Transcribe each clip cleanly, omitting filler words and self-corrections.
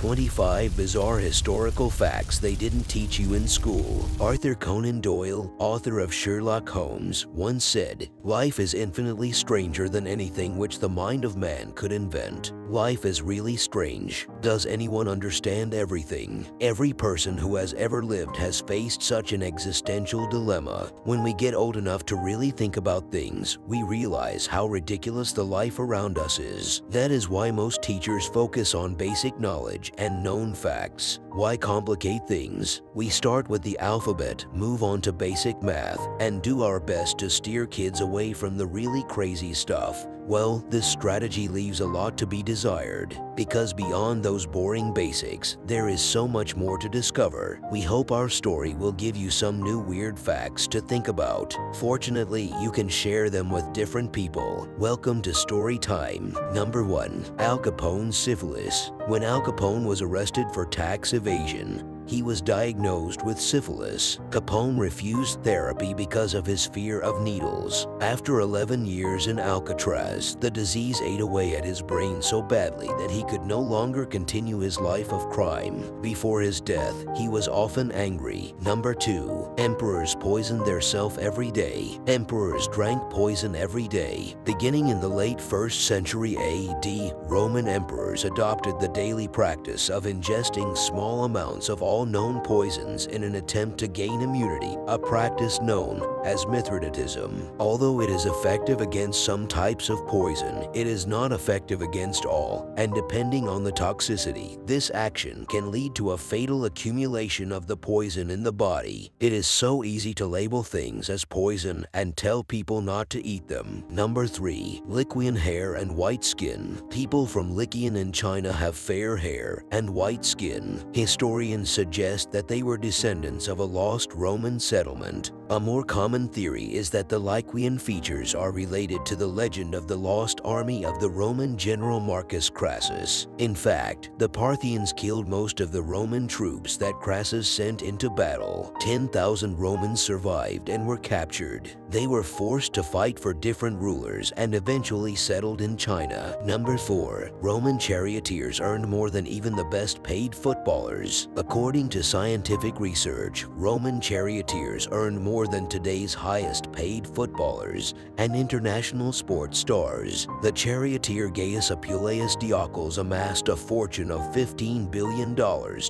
25 Bizarre Historical Facts They Didn't Teach You in School. Arthur Conan Doyle, author of Sherlock Holmes, once said, "Life is infinitely stranger than anything which the mind of man could invent." Life is really strange. Does anyone understand everything? Every person who has ever lived has faced such an existential dilemma. When we get old enough to really think about things, we realize how ridiculous the life around us is. That is why most teachers focus on basic knowledge and known facts. Why complicate things? We start with the alphabet, move on to basic math, and do our best to steer kids away from the really crazy stuff. Well, this strategy leaves a lot to be desired, because beyond those boring basics, there is so much more to discover. We hope our story will give you some new weird facts to think about. Fortunately, you can share them with different people. Welcome to Story Time. Number 1. Al Capone's syphilis. When Al Capone was arrested for tax evasion, he was diagnosed with syphilis. Capone refused therapy because of his fear of needles. After 11 years in Alcatraz, the disease ate away at his brain so badly that he could no longer continue his life of crime. Before his death, he was often angry. Number 2. Emperors poisoned theirself every day. Emperors drank poison every day. Beginning in the late 1st century AD, Roman emperors adopted the daily practice of ingesting small amounts of all known poisons in an attempt to gain immunity, a practice known as Mithridatism. Although it is effective against some types of poison, it is not effective against all, and depending on the toxicity, this action can lead to a fatal accumulation of the poison in the body. It is so easy to label things as poison and tell people not to eat them. Number 3. Lycian hair and white skin. People from Lycian in China have fair hair and white skin. Historians suggest that they were descendants of a lost Roman settlement. A more common theory is that the Lycian features are related to the legend of the lost army of the Roman general Marcus Crassus. In fact, the Parthians killed most of the Roman troops that Crassus sent into battle. 10,000 Romans survived and were captured. They were forced to fight for different rulers and eventually settled in China. Number 4. Roman charioteers earned more than even the best paid footballers. According to scientific research, Roman charioteers earned more than today's highest paid footballers and international sports stars. The charioteer Gaius Apuleius Diocles amassed a fortune of $15 billion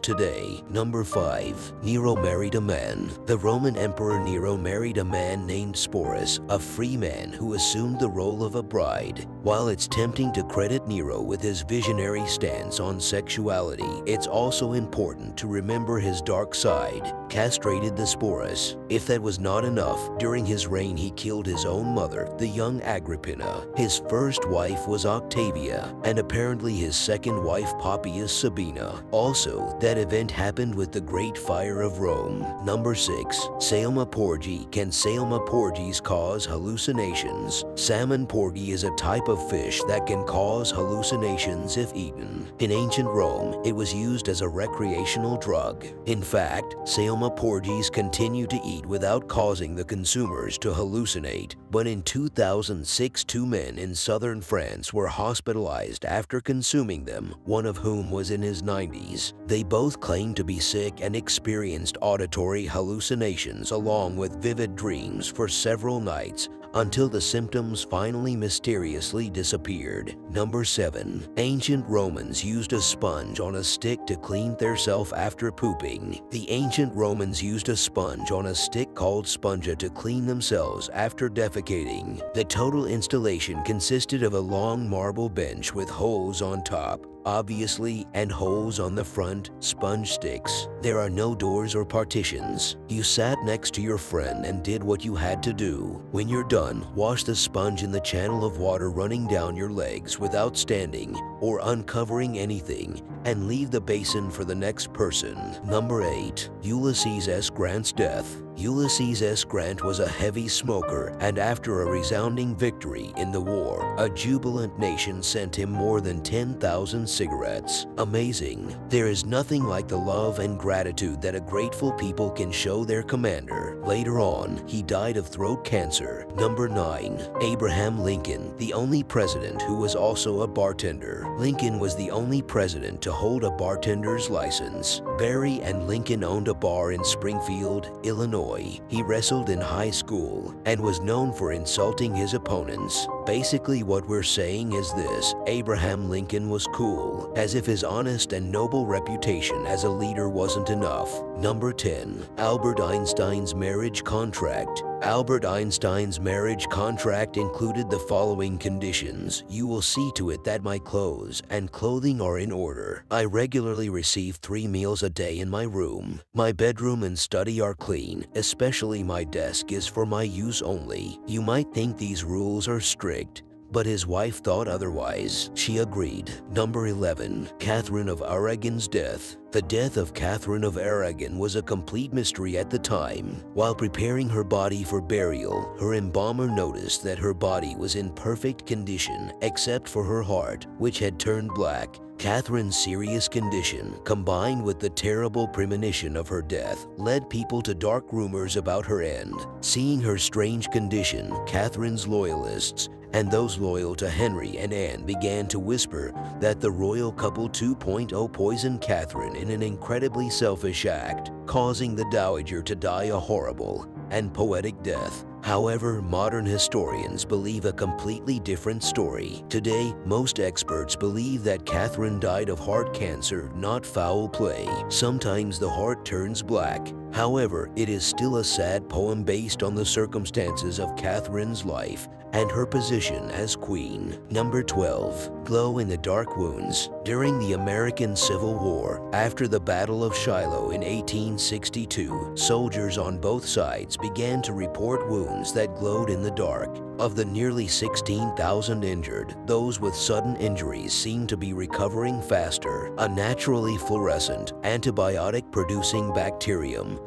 today. Number 5. Nero married a man. The Roman Emperor Nero married a man named Sporus, a free man who assumed the role of a bride. While it's tempting to credit Nero with his visionary stance on sexuality, it's also important to remember his dark side. Castrated the Sporus. If that was not enough, during his reign he killed his own mother, the young Agrippina. His first wife was Octavia, and apparently his second wife Poppaeus Sabina. Also, that event happened with the Great Fire of Rome. Number 6. Salma porgy. Can Salma porgies cause hallucinations? Salmon porgy is a type of fish that can cause hallucinations if eaten. In ancient Rome, it was used as a recreational drug. In fact, Salma porgies continue to eat without causing the consumers to hallucinate. But in 2006, 2 men in southern France were hospitalized after consuming them, one of whom was in his 90s. They both claimed to be sick and experienced auditory hallucinations along with vivid dreams for several nights, until the symptoms finally mysteriously disappeared. Number 7. Ancient Romans used a sponge on a stick to clean theirself after pooping. The ancient Romans used a sponge on a stick called spongia to clean themselves after defecating. The total installation consisted of a long marble bench with holes on top, obviously, and holes on the front, sponge sticks. There are no doors or partitions. You sat next to your friend and did what you had to do. When you're done, wash the sponge in the channel of water running down your legs without standing or uncovering anything, and leave the basin for the next person. Number 8. Ulysses S. Grant's death. Ulysses S. Grant was a heavy smoker, and after a resounding victory in the war, a jubilant nation sent him more than 10,000 cigarettes. Amazing. There is nothing like the love and gratitude that a grateful people can show their commander. Later on, he died of throat cancer. Number 9. Abraham Lincoln, the only president who was also a bartender. Lincoln was the only president to hold a bartender's license. Barry and Lincoln owned a bar in Springfield, Illinois. He wrestled in high school and was known for insulting his opponents. Basically, what we're saying is this: Abraham Lincoln was cool, as if his honest and noble reputation as a leader wasn't enough. Number 10. Albert Einstein's marriage contract. Albert Einstein's marriage contract included the following conditions. You will see to it that my clothes and clothing are in order. I regularly receive 3 meals a day in my room. My bedroom and study are clean, especially my desk is for my use only. You might think these rules are strict, but his wife thought otherwise. She agreed. Number 11. Catherine of Aragon's death. The death of Catherine of Aragon was a complete mystery at the time. While preparing her body for burial, her embalmer noticed that her body was in perfect condition except for her heart, which had turned black. Catherine's serious condition, combined with the terrible premonition of her death, led people to dark rumors about her end. Seeing her strange condition, Catherine's loyalists and those loyal to Henry and Anne began to whisper that the royal couple 2.0 poisoned Catherine in an incredibly selfish act, causing the dowager to die a horrible and poetic death. However, modern historians believe a completely different story. Today, most experts believe that Catherine died of heart cancer, not foul play. Sometimes the heart turns black. However, it is still a sad poem based on the circumstances of Catherine's life and her position as queen. Number 12. Glow-in-the-dark wounds. During the American Civil War, after the Battle of Shiloh in 1862, soldiers on both sides began to report wounds that glowed in the dark. Of the nearly 16,000 injured, those with sudden injuries seemed to be recovering faster. A naturally fluorescent, antibiotic-producing bacterium,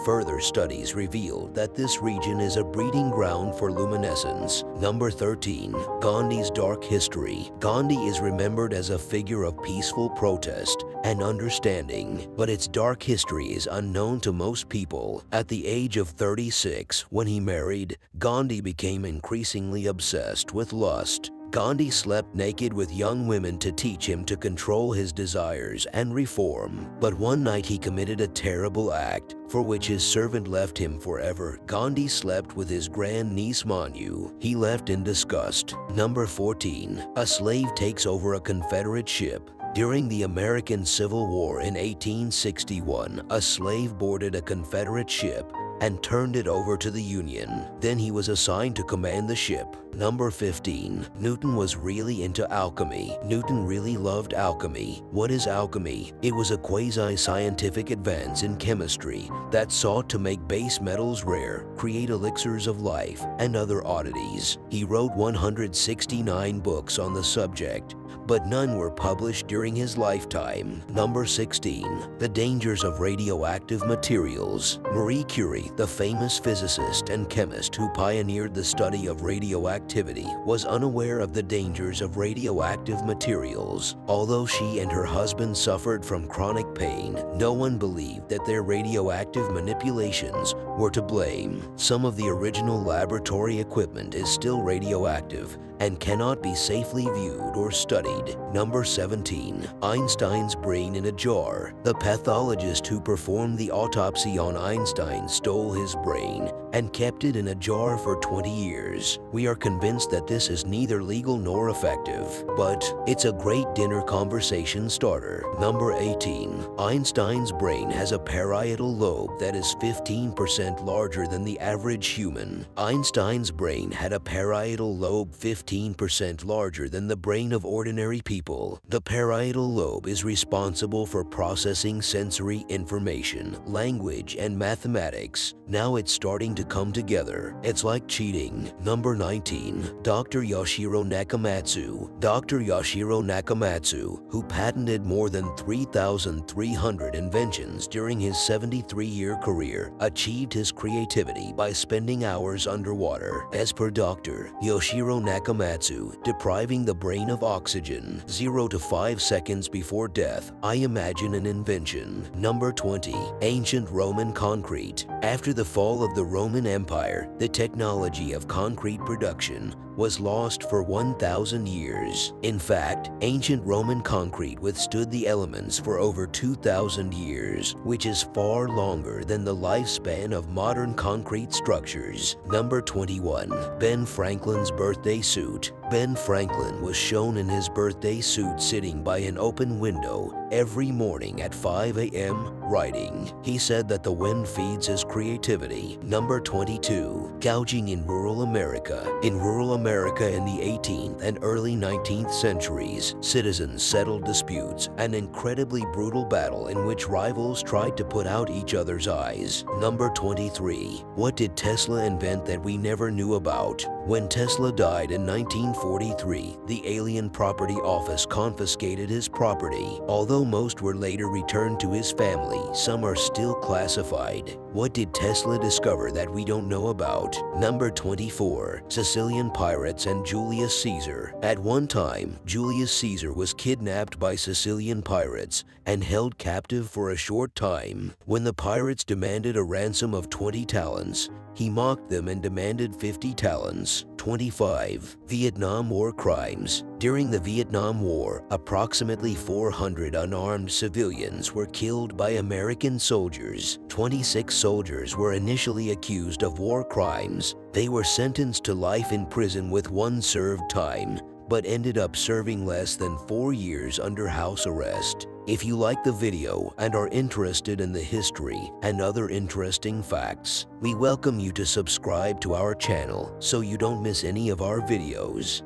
further studies revealed that this region is a breeding ground for luminescence. Number 13. Gandhi's dark history. Gandhi is remembered as a figure of peaceful protest and understanding, but its dark history is unknown to most people. At the age of 36, when he married, Gandhi became increasingly obsessed with lust. Gandhi slept naked with young women to teach him to control his desires and reform. But one night he committed a terrible act, for which his servant left him forever. Gandhi slept with his grandniece Manu. He left in disgust. Number 14. A slave takes over a Confederate ship. During the American Civil War in 1861, a slave boarded a Confederate ship and turned it over to the Union. Then he was assigned to command the ship. Number 15. Newton was really into alchemy. Newton really loved alchemy. What is alchemy? It was a quasi-scientific advance in chemistry that sought to make base metals rare, create elixirs of life, and other oddities. He wrote 169 books on the subject, but none were published during his lifetime. Number 16. The dangers of radioactive materials. Marie Curie, the famous physicist and chemist who pioneered the study of radioactivity, was unaware of the dangers of radioactive materials. Although she and her husband suffered from chronic pain, no one believed that their radioactive manipulations were to blame. Some of the original laboratory equipment is still radioactive and cannot be safely viewed or studied. Number 17. Einstein's brain in a jar. The pathologist who performed the autopsy on Einstein stole his brain and kept it in a jar for 20 years. We are convinced that this is neither legal nor effective, but it's a great dinner conversation starter. Number 18. Einstein's brain has a parietal lobe that is 15% larger than the average human. Einstein's brain had a parietal lobe 15% larger than the brain of ordinary people. The parietal lobe is responsible for processing sensory information, language, and mathematics. Now it's starting to come together. It's like cheating. Number 19. Dr. Yoshiro Nakamatsu. Dr. Yoshiro Nakamatsu, who patented more than 3,300 inventions during his 73-year career, achieved his creativity by spending hours underwater. As per Dr. Yoshiro Nakamatsu, depriving the brain of oxygen 0 to 5 seconds before death, I imagine an invention. Number 20. Ancient Roman concrete. After the fall of the Roman Empire, the technology of concrete production was lost for 1,000 years. In fact, ancient Roman concrete withstood the elements for over 2,000 years, which is far longer than the lifespan of modern concrete structures. Number 21. Ben Franklin's birthday suit. Ben Franklin was shown in his birthday suit sitting by an open window every morning at 5 a.m. writing. He said that the wind feeds his creativity. Number 22. Gouging in rural America. In rural America in the 18th and early 19th centuries, citizens settled disputes, an incredibly brutal battle in which rivals tried to put out each other's eyes. Number 23. What did Tesla invent that we never knew about? When Tesla died in 1943, the Alien Property Office confiscated his property. Although most were later returned to his family, some are still classified. What did Tesla discover that we don't know about? Number 24. Sicilian pirates and Julius Caesar. At one time, Julius Caesar was kidnapped by Sicilian pirates and held captive for a short time. When the pirates demanded a ransom of 20 talents, he mocked them and demanded 50 talents. 25. Vietnam War crimes. During the Vietnam War, approximately 400 unarmed civilians were killed by American soldiers. 26 soldiers were initially accused of war crimes. They were sentenced to life in prison with one served time, but ended up serving less than 4 years under house arrest. If you like the video and are interested in the history and other interesting facts, we welcome you to subscribe to our channel so you don't miss any of our videos.